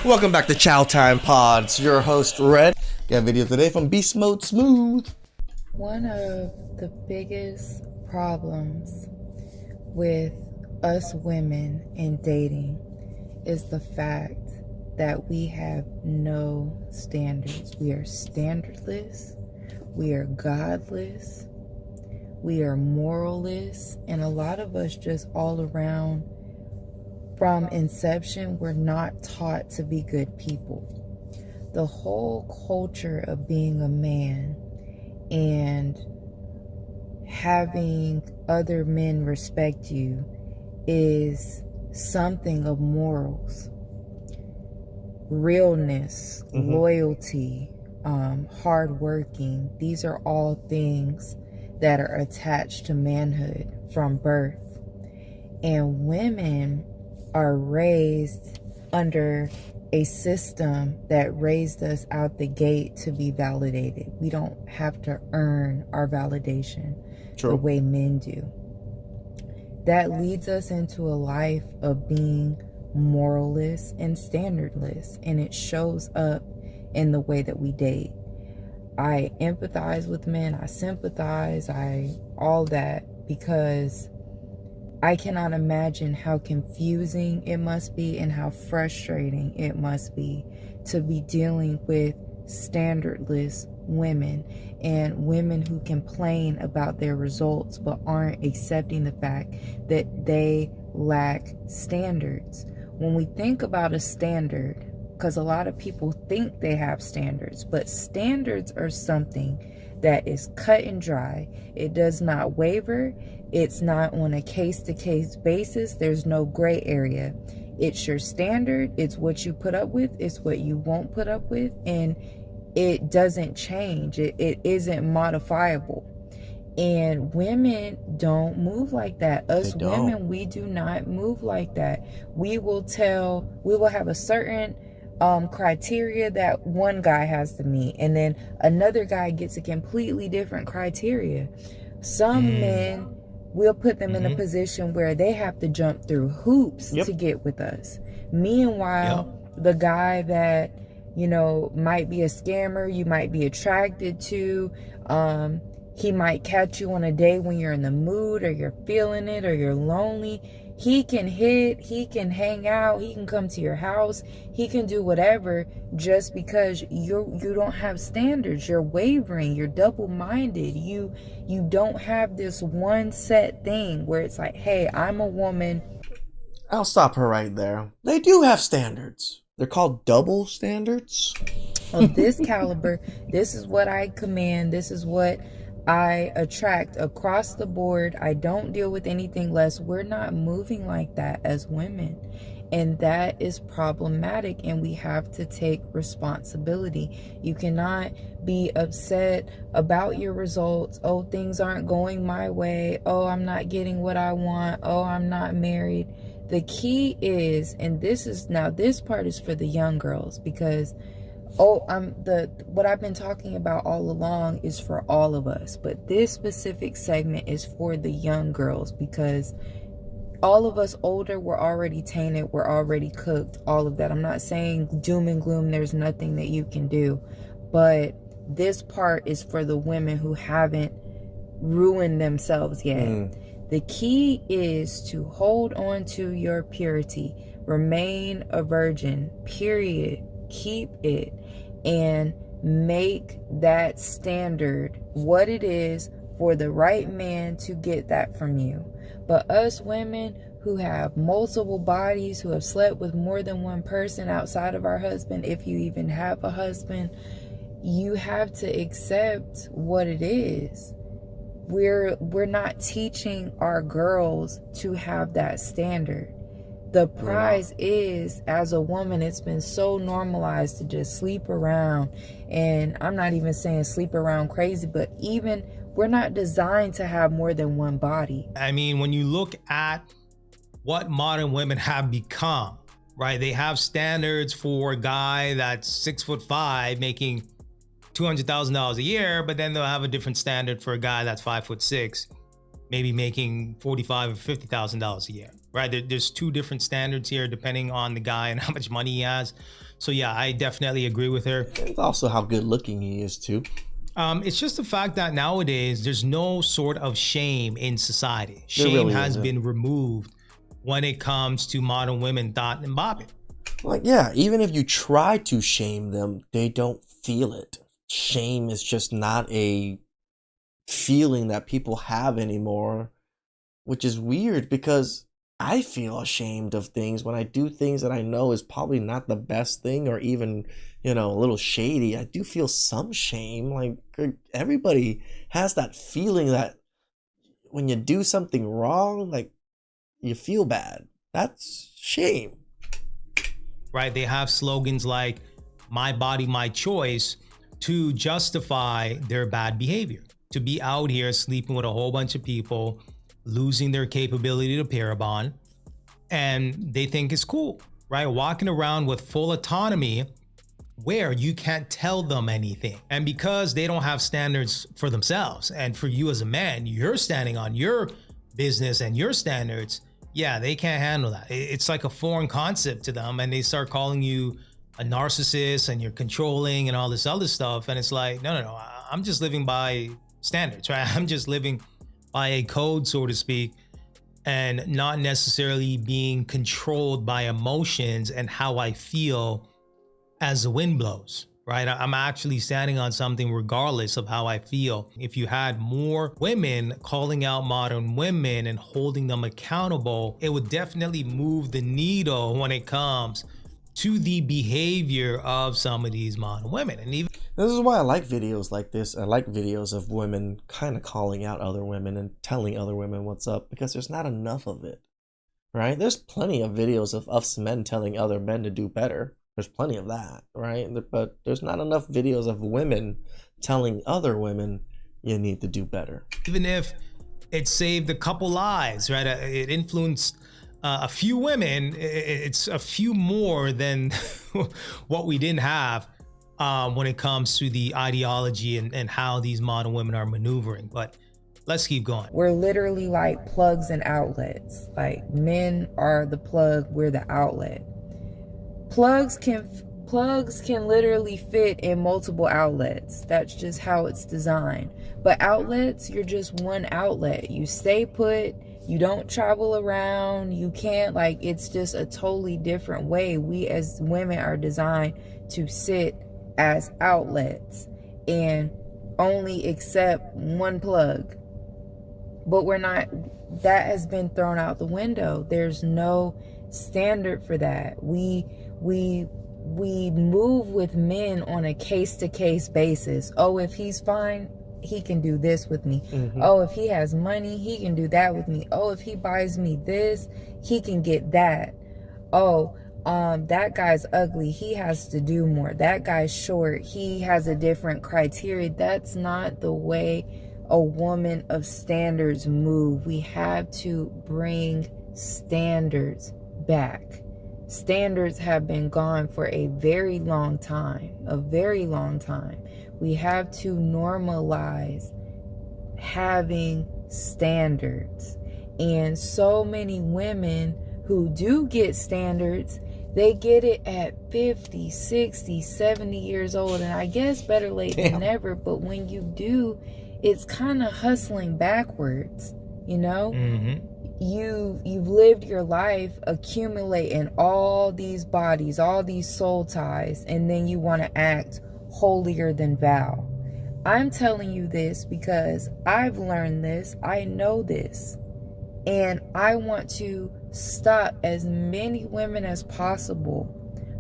Welcome back to Chow Time Pods. Your host Red. Got a video today from Beast Mode Smooth. One of the biggest problems with us women in dating is the fact that we have no standards. We are standardless, we are godless, we are moralless, and a lot of us just all around from inception, we're not taught to be good people. The whole culture of being a man and having other men respect you is something of morals, realness, loyalty, hardworking. These are all things that are attached to manhood from birth. And women are raised under a system that raised us out the gate to be validated. We don't have to earn our validation the way men do. That leads us into a life of being moralless and standardless, and it shows up in the way that we date. I empathize with men, I sympathize, all that, because I cannot imagine how confusing it must be and how frustrating it must be to be dealing with standardless women and women who complain about their results but aren't accepting the fact that they lack standards. When we think about a standard, because a lot of people think they have standards, but standards are something that is cut and dry. It does not waver. It's not on a case-to-case basis. There's no gray area. It's your standard. It's what you put up with. It's what you won't put up with. And it doesn't change. It isn't modifiable. And women don't move like that. Us women, we do not move like that. We will have a certain criteria that one guy has to meet, and then another guy gets a completely different criteria. Some men, we'll put them in a position where they have to jump through hoops to get with us. Meanwhile, the guy that, might be a scammer, you might be attracted to, he might catch you on a day when you're in the mood or you're feeling it or you're lonely. He can hit, he can hang out, he can come to your house, he can do whatever just because you don't have standards. You're wavering, you're double-minded. You don't have this one set thing where it's like, hey, I'm a woman. I'll stop her right there. They do have standards. They're called double standards. Of this caliber, this is what I command, this is what I attract across the board. I don't deal with anything less. We're not moving like that as women. And that is problematic, and we have to take responsibility. You cannot be upset about your results. Oh, things aren't going my way. Oh, I'm not getting what I want. Oh, I'm not married. The key is, and this part is for the young girls, because what I've been talking about all along is for all of us, but this specific segment is for the young girls, because all of us older, we're already tainted, we're already cooked, all of that. I'm not saying doom and gloom, there's nothing that you can do, but this part is for the women who haven't ruined themselves yet. The key is to hold on to your purity, remain a virgin, period. Keep it, and make that standard what it is for the right man to get that from you. But us women who have multiple bodies, who have slept with more than one person outside of our husband, if you even have a husband, you have to accept what it is. We're not teaching our girls to have that standard. The prize is, as a woman, it's been so normalized to just sleep around. And I'm not even saying sleep around crazy, but even we're not designed to have more than one body. I mean, when you look at what modern women have become, right? They have standards for a guy that's 6'5", making $200,000 a year, but then they'll have a different standard for a guy that's 5'6", maybe making $45,000 or $50,000 a year, right? There's two different standards here depending on the guy and how much money he has. So yeah, I definitely agree with her. It's also how good looking he is too. It's just the fact that nowadays there's no sort of shame in society. There Shame really has isn't. been removed when it comes to modern women dot and bobbing. Like, yeah, even if you try to shame them, they don't feel it. Shame is just not a feeling that people have anymore, which is weird because I feel ashamed of things when I do things that I know is probably not the best thing or even, a little shady. I do feel some shame. Like, everybody has that feeling that when you do something wrong, like, you feel bad. That's shame. Right? They have slogans like "My body, my choice" to justify their bad behavior. To be out here sleeping with a whole bunch of people, losing their capability to pair bond, and they think it's cool, right? Walking around with full autonomy where you can't tell them anything. And because they don't have standards for themselves, and for you as a man, you're standing on your business and your standards, yeah, they can't handle that. It's like a foreign concept to them, and they start calling you a narcissist and you're controlling and all this other stuff. And it's like, no, I'm just living by standards, right? I'm just living by a code, so to speak, and not necessarily being controlled by emotions and how I feel as the wind blows, right? I'm actually standing on something regardless of how I feel. If you had more women calling out modern women and holding them accountable, it would definitely move the needle when it comes to the behavior of some of these modern women. And even This is why I like videos like this. I like videos of women kind of calling out other women and telling other women what's up, because there's not enough of it, right? There's plenty of videos of us men telling other men to do better. There's plenty of that, right? But there's not enough videos of women telling other women you need to do better. even if it saved a couple lives, right? It influenced a few women. It's a few more than what we didn't have when it comes to the ideology and how these modern women are maneuvering. But let's keep going. We're literally like plugs and outlets. Like, men are the plug, we're the outlet. Plugs can literally fit in multiple outlets. That's just how it's designed. But outlets, you're just one outlet. You stay put, you don't travel around, you can't, like, it's just a totally different way. We as women are designed to sit as outlets and only accept one plug. But we're not, that has been thrown out the window. There's no standard for that. We move with men on a case-to-case basis. Oh, if he's fine, he can do this with me. Mm-hmm. Oh, if he has money, he can do that with me. Oh, if he buys me this, he can get that. Oh, that guy's ugly, he has to do more. That guy's short, he has a different criteria. That's not the way a woman of standards move. We have to bring standards back. Standards have been gone for a very long time, We have to normalize having standards. And so many women who do get standards, they get it at 50, 60, 70 years old. And I guess better late than never. But when you do, it's kind of hustling backwards, Mm-hmm. You've lived your life accumulating all these bodies, all these soul ties, and then you want to act holier than thou. I'm telling you this because I've learned this, I know this, and I want to stop as many women as possible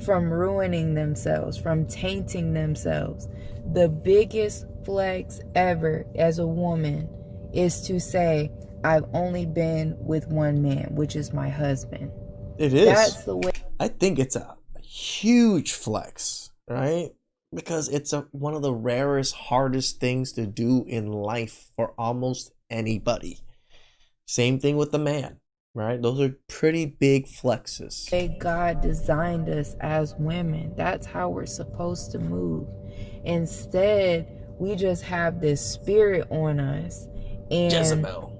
from ruining themselves, from tainting themselves. The biggest flex ever as a woman is to say, I've only been with one man, which is my husband. It is. That's the way. I think it's a huge flex, right? Because it's one of the rarest, hardest things to do in life for almost anybody. Same thing with the man, right? Those are pretty big flexes. God designed us as women. That's how we're supposed to move. Instead, we just have this spirit on us. And Jezebel.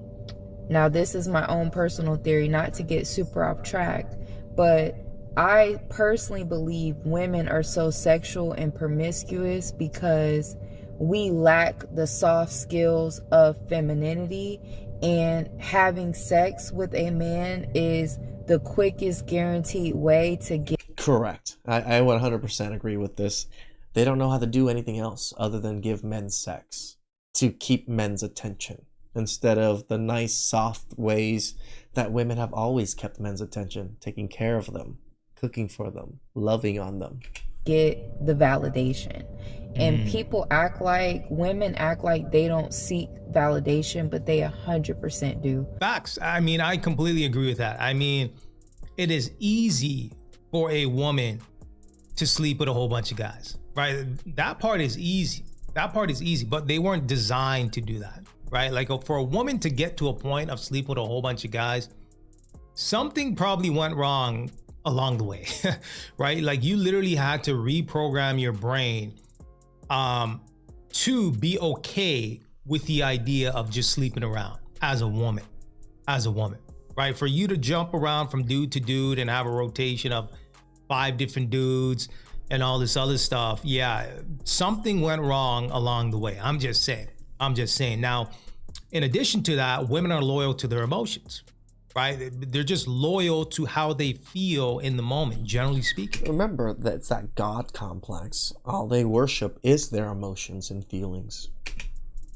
Now, this is my own personal theory, not to get super off track, but I personally believe women are so sexual and promiscuous because we lack the soft skills of femininity, and having sex with a man is the quickest guaranteed way to get. Correct. I 100% agree with this. They don't know how to do anything else other than give men sex to keep men's attention, instead of the nice, soft ways that women have always kept men's attention, taking care of them, cooking for them, loving on them. Get the validation. And women act like they don't seek validation, but they 100% do. Facts. I mean, I completely agree with that. I mean, it is easy for a woman to sleep with a whole bunch of guys, right? That part is easy. But they weren't designed to do that, right? Like for a woman to get to a point of sleeping with a whole bunch of guys, something probably went wrong along the way, right? Like you literally had to reprogram your brain to be okay with the idea of just sleeping around as a woman, right? For you to jump around from dude to dude and have a rotation of 5 different dudes and all this other stuff. Yeah, something went wrong along the way. I'm just saying. Now, in addition to that, women are loyal to their emotions, right? They're just loyal to how they feel in the moment, generally speaking. Remember that it's that God complex. All they worship is their emotions and feelings.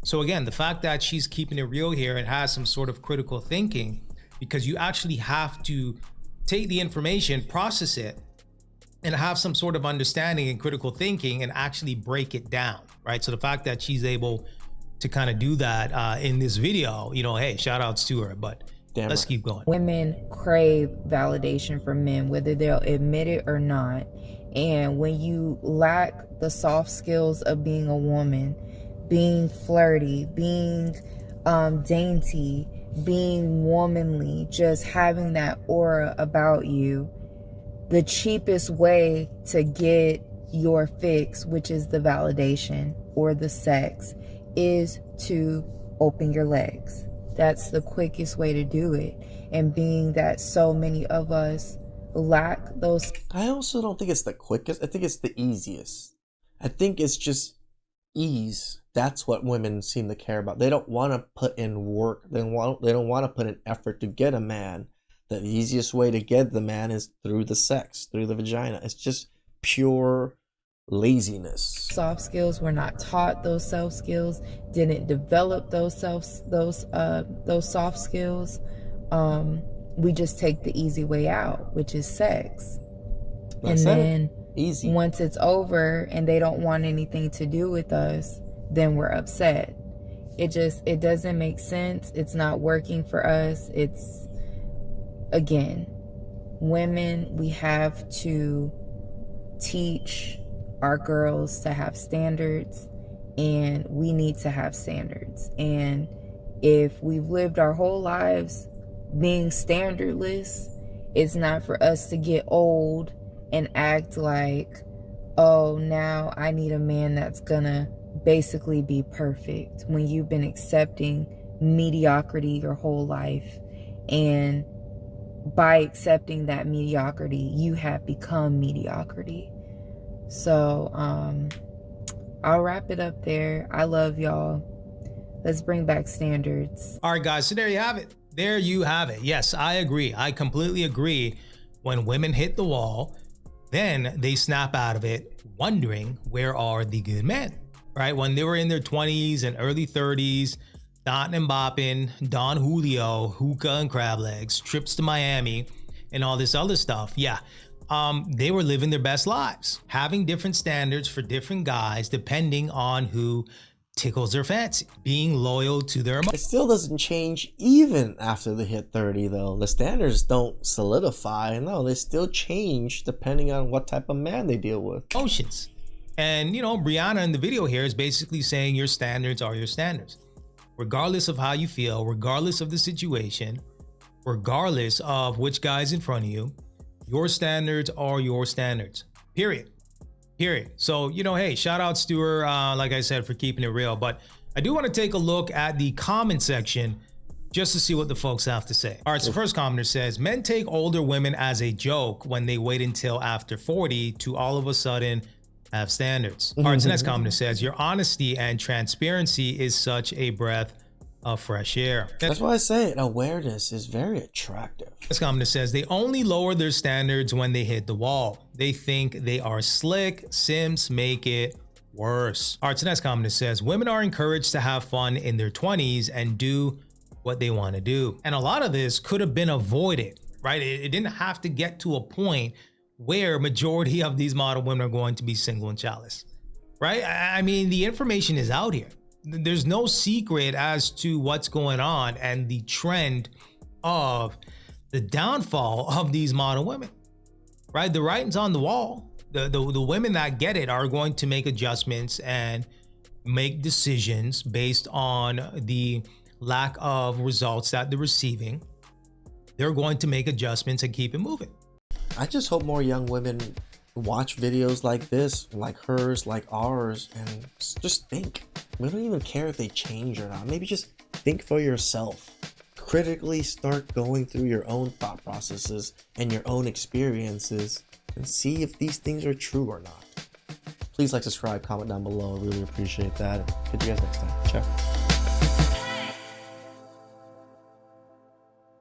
So again, the fact that she's keeping it real here and has some sort of critical thinking, because you actually have to take the information, process it, and have some sort of understanding and critical thinking and actually break it down, right? So the fact that she's able to kind of do that in this video, hey, shout outs to her, but let's keep going. Women crave validation from men, whether they'll admit it or not. And when you lack the soft skills of being a woman, being flirty, being dainty, being womanly, just having that aura about you, the cheapest way to get your fix, which is the validation or the sex, is to open your legs. That's the quickest way to do it. And being that so many of us lack those. I also don't think it's the quickest. I think it's the easiest. I think it's just ease. That's what women seem to care about. They don't want to put in work. They don't want to put in effort to get a man. The easiest way to get the man is through the sex, through the vagina. It's just pure laziness. Soft skills, we're not taught those soft skills, didn't develop those soft skills. We just take the easy way out, which is sex. That's and then easy. Once it's over and they don't want anything to do with us, then we're upset. It doesn't make sense. It's not working for us. Again, women, we have to teach our girls to have standards, and we need to have standards. And if we've lived our whole lives being standardless, it's not for us to get old and act like, oh, now I need a man that's gonna basically be perfect, when you've been accepting mediocrity your whole life. And by accepting that mediocrity, you have become mediocrity. So I'll wrap it up there. I love y'all. Let's bring back standards. All right, guys, so there you have it. Yes, I agree. I completely agree. When women hit the wall, then they snap out of it wondering, where are the good men, right? When they were in their 20s and early 30s, Dotting and bopping, Don Julio, hookah and crab legs, trips to Miami, and all this other stuff. Yeah, they were living their best lives, having different standards for different guys, depending on who tickles their fancy, being loyal to their emotions. It still doesn't change even after they hit 30, though. The standards don't solidify. No, they still change depending on what type of man they deal with. Emotions. And, Brianna in the video here is basically saying your standards are your standards. Regardless of how you feel, regardless of the situation, regardless of which guy's in front of you, your standards are your standards, period. So, hey, shout outs to her, like I said, for keeping it real. But I do want to take a look at the comment section just to see what the folks have to say. All right, so first commenter says, men take older women as a joke when they wait until after 40 to all of a sudden have standards. All right, so next commenter says, your honesty and transparency is such a breath of fresh air. That's why I say it. Awareness is very attractive. This commenter says, they only lower their standards when they hit the wall. They think they are slick. Simps make it worse. All right, so next commenter says, women are encouraged to have fun in their 20s and do what they want to do. And a lot of this could have been avoided, right? It didn't have to get to a point where majority of these model women are going to be single and childless, right? I mean, the information is out here. There's no secret as to what's going on and the trend of the downfall of these model women, right? The writing's on the wall. The women that get it are going to make adjustments and make decisions based on the lack of results that they're receiving. They're going to make adjustments and keep it moving. I just hope more young women watch videos like this, like hers, like ours, and just think. We don't even care if they change or not. Maybe just think for yourself. Critically start going through your own thought processes and your own experiences and see if these things are true or not. Please like, subscribe, comment down below. I really appreciate that. Catch you guys next time. Ciao.